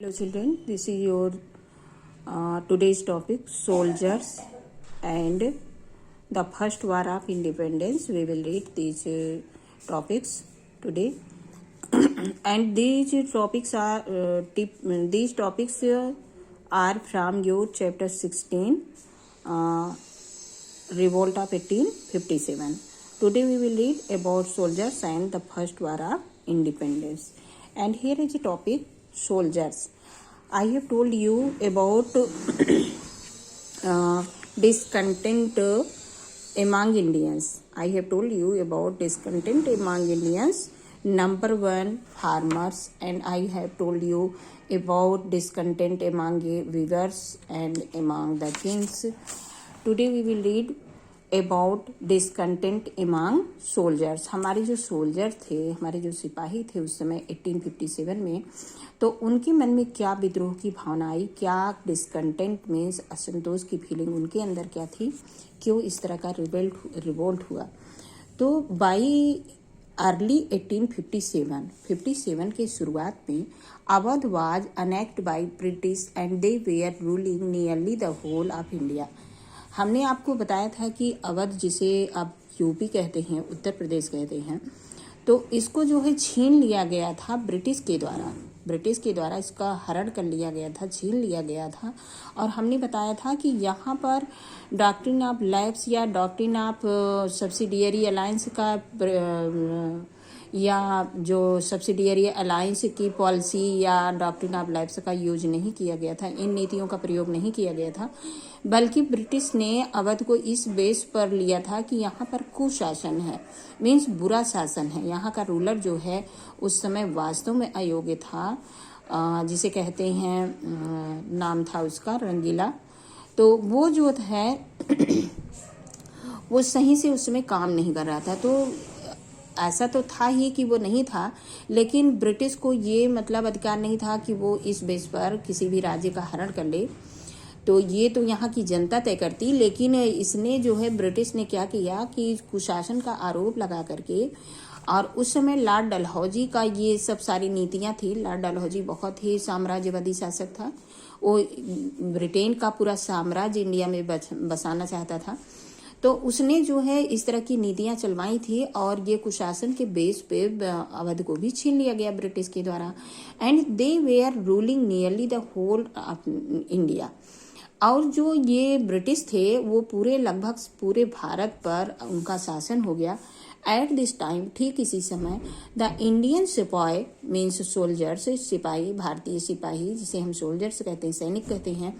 Hello children, this is your today's topic soldiers and the first war of independence. We will read these topics today and these topics are from your chapter 16 Revolt of 1857. Today we will read about soldiers and the first war of independence. And here is the topic soldiers. I have told you about discontent among Indians. I have told you about discontent among Indians. Number one, farmers, and I have told you about discontent among weavers and among the kings. Today we will read about discontent among soldiers. हमारे जो soldier थे, हमारे जो सिपाही थे उस समय 1857 में, तो उनके मन में क्या विद्रोह की भावना आई, क्या डिसकंटेंट में असंतोष की फीलिंग उनके अंदर क्या थी, क्यों इस तरह का रिवोल्ट हुआ. तो बाई अर्ली 1857 के शुरुआत में Awadh was annexed by British and they were ruling nearly the whole of India. हमने आपको बताया था कि अवध, जिसे अब यूपी कहते हैं, उत्तर प्रदेश कहते हैं, तो इसको जो है छीन लिया गया था ब्रिटिश के द्वारा इसका हरण कर लिया गया था, छीन लिया गया था. और हमने बताया था कि यहाँ पर डॉक्ट्रिन ऑफ लैप्स या डॉक्ट्रिन ऑफ सब्सिडियरी अलायंस का या जो सब्सिडियरी अलायंस की पॉलिसी या डॉक्ट्रिन ऑफ लैप्स का यूज नहीं किया गया था, इन नीतियों का प्रयोग नहीं किया गया था, बल्कि ब्रिटिश ने अवध को इस बेस पर लिया था कि यहाँ पर कुशासन है, मीन्स बुरा शासन है. यहाँ का रूलर जो है उस समय वास्तव में अयोग्य था, जिसे कहते हैं, नाम था उसका रंगीला. तो वो जो है वो सही से उसमें काम नहीं कर रहा था. तो ऐसा तो था ही कि वो नहीं था, लेकिन ब्रिटिश को ये मतलब अधिकार नहीं था कि वो इस बेस पर किसी भी राज्य का हरण कर ले. तो ये तो यहाँ की जनता तय करती, लेकिन इसने जो है ब्रिटिश ने क्या किया कि कुशासन का आरोप लगा करके, और उस समय लॉर्ड डलहौजी का ये सब सारी नीतियां थी. लॉर्ड डलहौजी बहुत ही साम्राज्यवादी शासक था. वो ब्रिटेन का पूरा साम्राज्य इंडिया में बसाना चाहता था. तो उसने जो है इस तरह की नीतियां चलवाई थी और ये कुशासन के बेस पे अवध को भी छीन लिया गया ब्रिटिश के द्वारा. And they were ruling nearly the whole of India. और जो ये ब्रिटिश थे वो लगभग पूरे भारत पर उनका शासन हो गया. एट दिस टाइम, ठीक इसी समय, द इंडियन सिपाही मीन्स सोल्जर्स, सिपाही, भारतीय सिपाही जिसे हम सोल्जर्स कहते हैं, सैनिक कहते हैं,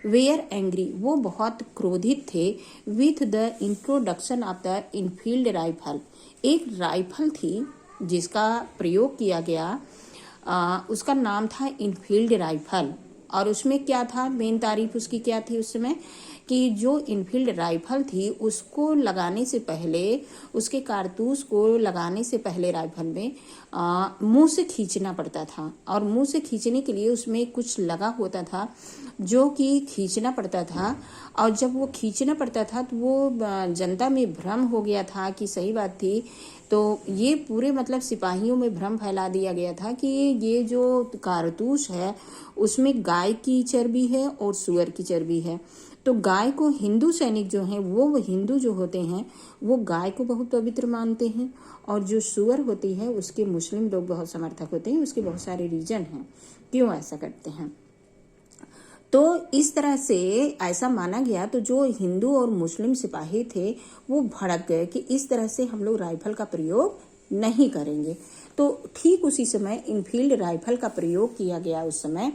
वेयर एंग्री, वो बहुत क्रोधित थे with the introduction of the Enfield rifle. एक राइफल थी जिसका प्रयोग किया गया, उसका नाम था इनफील्ड राइफल. और उसमें क्या था, मेन तारीफ उसकी क्या थी उस समय, कि जो इनफील्ड राइफल थी उसको लगाने से पहले, उसके कारतूस को लगाने से पहले राइफल में मुंह से खींचना पड़ता था. और मुंह से खींचने के लिए उसमें कुछ लगा होता था जो कि खींचना पड़ता था. और जब वो खींचना पड़ता था तो वो जनता में भ्रम हो गया था कि सही बात थी. तो ये पूरे मतलब सिपाहियों में भ्रम फैला दिया गया था कि ये जो कारतूस है उसमें गाय की चर्बी है और सूअर की चर्बी है. तो गाय को हिंदू सैनिक जो हैं, वो हिंदू जो होते हैं वो गाय को बहुत पवित्र मानते हैं, और जो सूअर होती है उसके मुस्लिम लोग बहुत समर्थक होते हैं. उसके बहुत सारे रीजन हैं क्यों ऐसा करते हैं. तो इस तरह से ऐसा माना गया. तो जो हिंदू और मुस्लिम सिपाही थे वो भड़क गए कि इस तरह से हम लोग राइफल का प्रयोग नहीं करेंगे. तो ठीक उसी समय इनफील्ड राइफल का प्रयोग किया गया. उस समय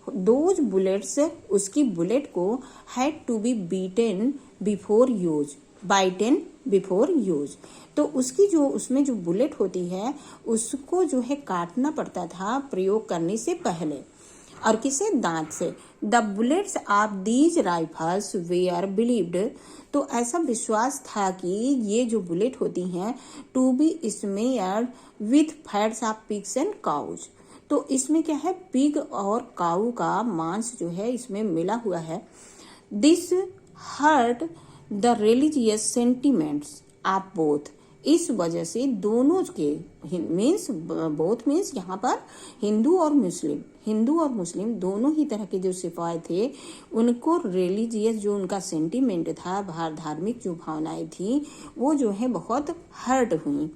दोज बुलेट्स, उसकी बुलेट को had to be beaten before use, bitten before use. तो उसकी जो उसमें जो बुलेट होती है उसको जो है काटना पड़ता था प्रयोग करने से पहले. और किसे, दांत से. The bullets of these rifles were believed, तो ऐसा विश्वास था कि ये जो बुलेट होती हैं to be smeared with fats of pigs and cows. तो इसमें क्या है, पिग और काऊ का मांस जो है इसमें मिला हुआ है. This hurt the religious sentiments of both, इस वजह से दोनों के मीन्स बोथ मीन्स यहाँ पर हिंदू और मुस्लिम दोनों ही तरह के जो सिपाही थे, उनको रिलीजियस जो उनका सेंटिमेंट था, धार्मिक जो भावनाएं थी, वो जो है बहुत हर्ट हुई।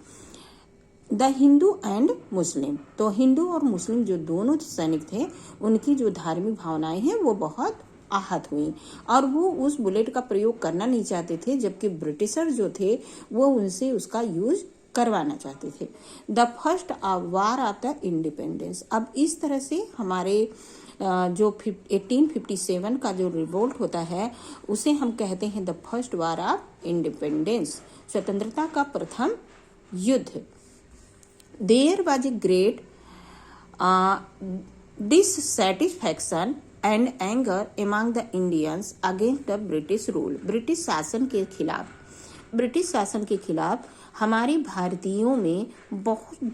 द हिंदू एंड मुस्लिम, तो हिंदू और मुस्लिम जो दोनों सैनिक थे, उनकी जो धार्मिक भावनाएं हैं वो बहुत आहत हुई और वो उस बुलेट का प्रयोग करना नहीं चाहते थे, जबकि ब्रिटिशर जो थे वो उनसे उसका यूज करवाना चाहते थे। The first war of the independence, अब इस तरह से हमारे जो 1857 का जो रिवोल्ट होता है उसे हम कहते हैं the first war of independence, स्वतंत्रता का प्रथम युद्ध। There was a great dissatisfaction and anger among the Indians against the British rule. British शासन के खिलाफ हमारे भारतीयों में बहुत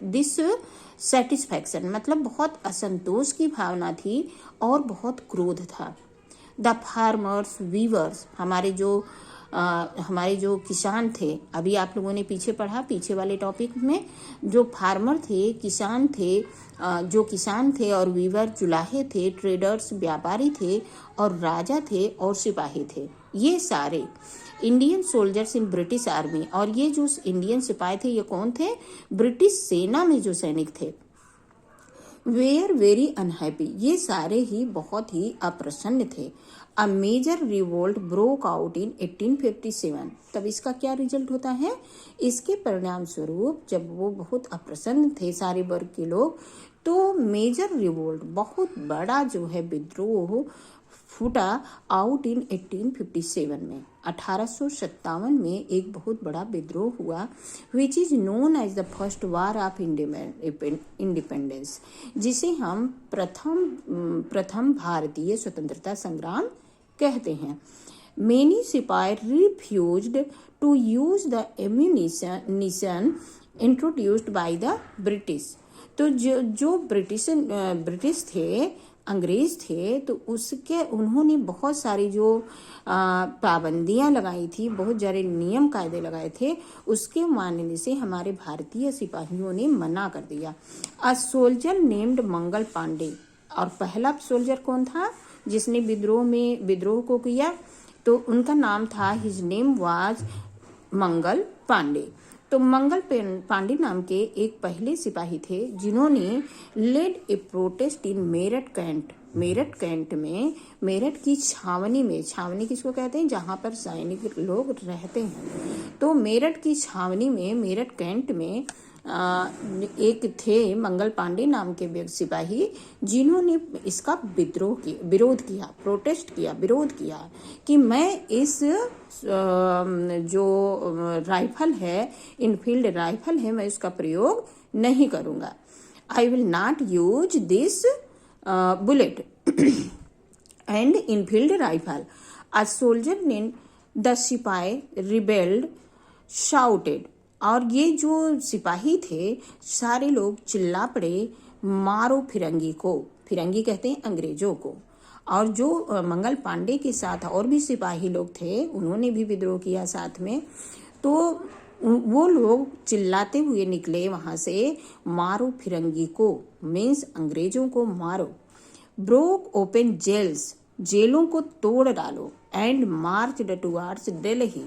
डिससेटिस्फैक्शन मतलब बहुत असंतोष की भावना थी और बहुत क्रोध था। द फार्मर्स वीवर्स, हमारे जो किसान थे, अभी आप लोगों ने पीछे पढ़ा, पीछे वाले टॉपिक में जो फार्मर थे, जो किसान थे और वीवर जुलाहे थे, ट्रेडर्स व्यापारी थे और राजा थे और सिपाही थे, ये सारे Indian soldiers in British army. और ये जो इंडियन सिपाही थे ये कौन थे? ब्रिटिश सेना में जो सैनिक थे। वेयर वेरी अनहैप्पी, ये सारे ही बहुत ही अप्रसन्न थे। A major revolt broke out in 1857, तब इसका क्या रिजल्ट होता है? इसके परिणाम स्वरूप जब वो बहुत अप्रसन्न थे सारे वर्ग के लोग, तो मेजर रिवोल्ट बहुत बड़ा जो है विद्रोह फूटा आउट इन 1857 में, 1857 में एक बहुत बड़ा विद्रोह हुआ, which is known as the first war of independence, जिसे हम प्रथम भारतीय स्वतंत्रता संग्राम कहते हैं। Many sipahi refused to use the ammunition introduced by the British, तो जो ब्रिटिश थे, अंग्रेज थे, तो उसके उन्होंने बहुत सारी जो पाबंदियां लगाई थी, बहुत सारे नियम कायदे लगाए थे, उसके मानने से हमारे भारतीय सिपाहियों ने मना कर दिया। A soldier named Mangal Pandey, और पहला सोल्जर कौन था जिसने विद्रोह को किया? तो उनका नाम था, his name was Mangal Pandey. तो मंगल पांडे नाम के एक पहले सिपाही थे जिन्होंने led a protest in Meerut cantt में, मेरठ की छावनी में, छावनी किसको कहते हैं? जहाँ पर सैनिक लोग रहते हैं। तो मेरठ की छावनी में, मेरठ कैंट में एक थे मंगल पांडे नाम के सिपाही, जिन्होंने इसका विरोध किया कि मैं इस जो राइफल है, इनफील्ड राइफल है, मैं इसका प्रयोग नहीं करूंगा। I will not use this bullet and Enfield rifle. A soldier named the सिपाही रिबेल्ड शाउटेड, और ये जो सिपाही थे सारे लोग चिल्ला पड़े, मारो फिरंगी को, फिरंगी कहते हैं अंग्रेजों को। और जो मंगल पांडे के साथ और भी सिपाही लोग थे, उन्होंने भी विद्रोह किया साथ में, तो वो लोग चिल्लाते हुए निकले वहां से, मारो फिरंगी को मीन्स अंग्रेजों को मारो। ब्रोक ओपन जेल्स, जेलों को तोड़ डालो। एंड मार्च टुवर्ड्स दिल्ली,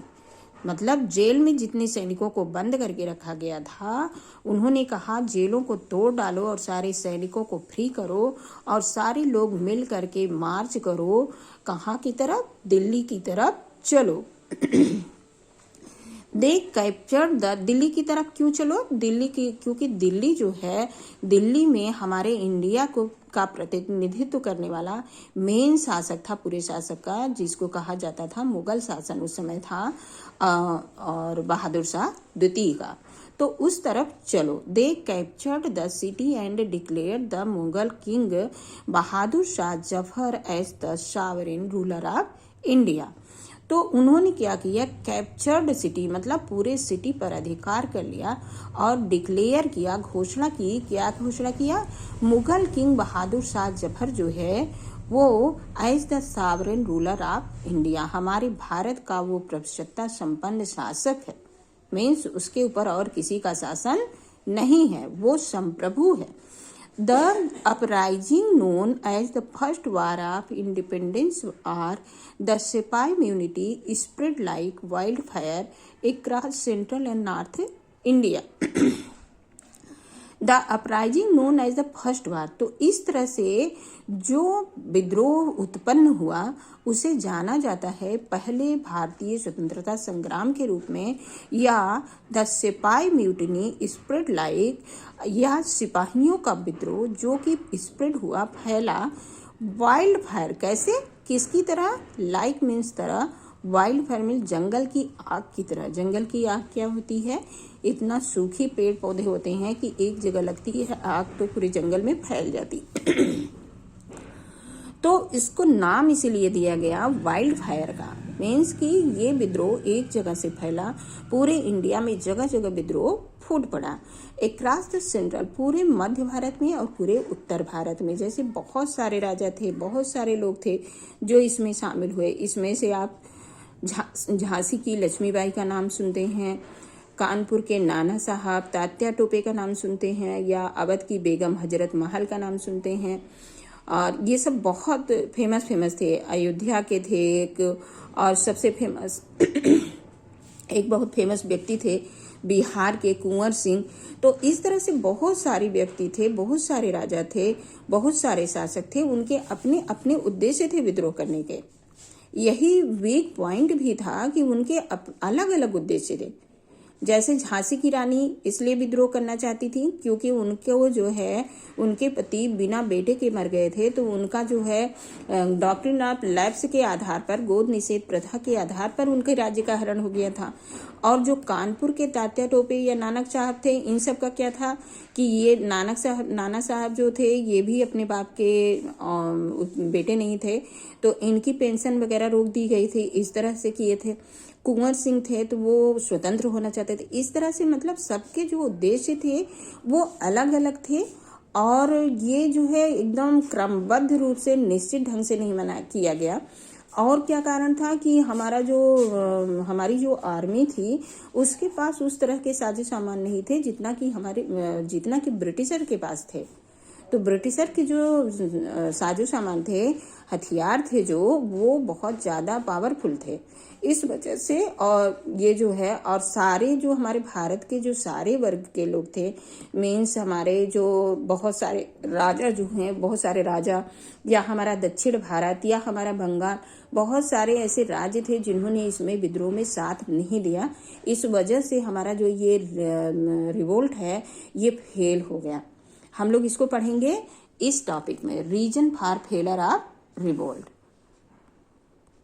मतलब जेल में जितने सैनिकों को बंद करके रखा गया था, उन्होंने कहा जेलों को तोड़ डालो और सारे सैनिकों को फ्री करो और सारे लोग मिल करके मार्च करो, कहाँ की तरफ? दिल्ली की तरफ चलो। दे कैप्चर्ड द, दिल्ली की तरफ क्यों चलो? क्योंकि दिल्ली जो है, दिल्ली में हमारे इंडिया का प्रतिनिधित्व करने वाला मेन शासक था, पूरे शासक का, जिसको कहा जाता था मुगल शासन उस समय था, और बहादुर शाह द्वितीय का। तो उस तरफ चलो। They captured the city and declared the Mughal king Bahadur Shah Zafar as the sovereign ruler of India. तो उन्होंने क्या किया? कैप्चर्ड सिटी मतलब पूरे सिटी पर अधिकार कर लिया और डिक्लेयर किया, घोषणा की। क्या घोषणा किया? मुगल किंग बहादुर शाह जफर जो है वो as the sovereign ruler of India, हमारे भारत का वो प्रभुसत्ता संपन्न शासक है, मीन्स उसके ऊपर और किसी का शासन नहीं है, वो संप्रभु है। The uprising known as the First War of Independence or the Sepoy Mutiny spread like wildfire across Central and North India. The uprising known as the first war, तो इस तरह से जो विद्रोह उत्पन्न हुआ उसे जाना जाता है पहले भारतीय स्वतंत्रता संग्राम के रूप में, या द सिपाही म्यूटिनी स्प्रेड लाइक, या सिपाहियों का विद्रोह जो कि स्प्रेड हुआ, फैला, वाइल्ड फायर, कैसे, किसकी तरह, लाइक मीन्स तरह, वाइल्ड फायर मीन्स जंगल की आग की तरह। जंगल की आग क्या होती है, इतना सूखी पेड़ पौधे होते हैं कि एक जगह लगती है आग तो पूरे जंगल में फैल जाती। तो इसको नाम इसीलिए दिया गया वाइल्ड फायर का, मीन्स कि ये विद्रोह एक जगह से फैला, पूरे इंडिया में जगह जगह विद्रोह फूट पड़ा। अक्रॉस द सेंट्रल, पूरे मध्य भारत में और पूरे उत्तर भारत में, जैसे बहुत सारे राजा थे, बहुत सारे लोग थे जो इसमें शामिल हुए। इसमें से आप झांसी की लक्ष्मीबाई का नाम सुनते हैं, कानपुर के नाना साहब, तात्या टोपे का नाम सुनते हैं, या अवध की बेगम हजरत महल का नाम सुनते हैं। और ये सब बहुत फेमस थे। अयोध्या के थे एक, और सबसे फेमस एक बहुत फेमस व्यक्ति थे बिहार के कुंवर सिंह। तो इस तरह से बहुत सारे व्यक्ति थे, बहुत सारे राजा थे, बहुत सारे शासक थे, उनके अपने अपने उद्देश्य थे विद्रोह करने के। यही वीक पॉइंट भी था कि उनके अलग अलग उद्देश्य थे। जैसे झांसी की रानी इसलिए विद्रोह करना चाहती थी क्योंकि उनको जो है उनके पति बिना बेटे के मर गए थे, तो उनका जो है डॉक्ट्रिन ऑफ लैप्स के आधार पर, गोद निषेध प्रथा के आधार पर उनके राज्य का हरण हो गया था। और जो कानपुर के तात्या टोपे या नानक साहब थे, इन सब का क्या था कि ये नाना साहब जो थे ये भी अपने बाप के बेटे नहीं थे, तो इनकी पेंशन वगैरह रोक दी गई थी, इस तरह से किए थे। कुंवर सिंह थे तो वो स्वतंत्र होना चाहते थे। इस तरह से मतलब सबके जो उद्देश्य थे वो अलग अलग थे, और ये जो है एकदम क्रमबद्ध रूप से निश्चित ढंग से नहीं किया गया। और क्या कारण था कि हमारी जो आर्मी थी उसके पास उस तरह के साजो सामान नहीं थे जितना कि ब्रिटिशर के पास थे। तो ब्रिटिशर के जो साजो सामान थे, हथियार थे जो, वो बहुत ज़्यादा पावरफुल थे। इस वजह से और ये जो है, और सारे जो हमारे भारत के जो सारे वर्ग के लोग थे, मीन्स हमारे जो बहुत सारे राजा जो हैं, बहुत सारे राजा, या हमारा दक्षिण भारत या हमारा बंगाल, बहुत सारे ऐसे राज्य थे जिन्होंने इसमें विद्रोह में साथ नहीं दिया। इस वजह से हमारा जो ये रिवोल्ट है ये फेल हो गया। हम लोग इसको पढ़ेंगे इस टॉपिक में, reason for failure of revolt.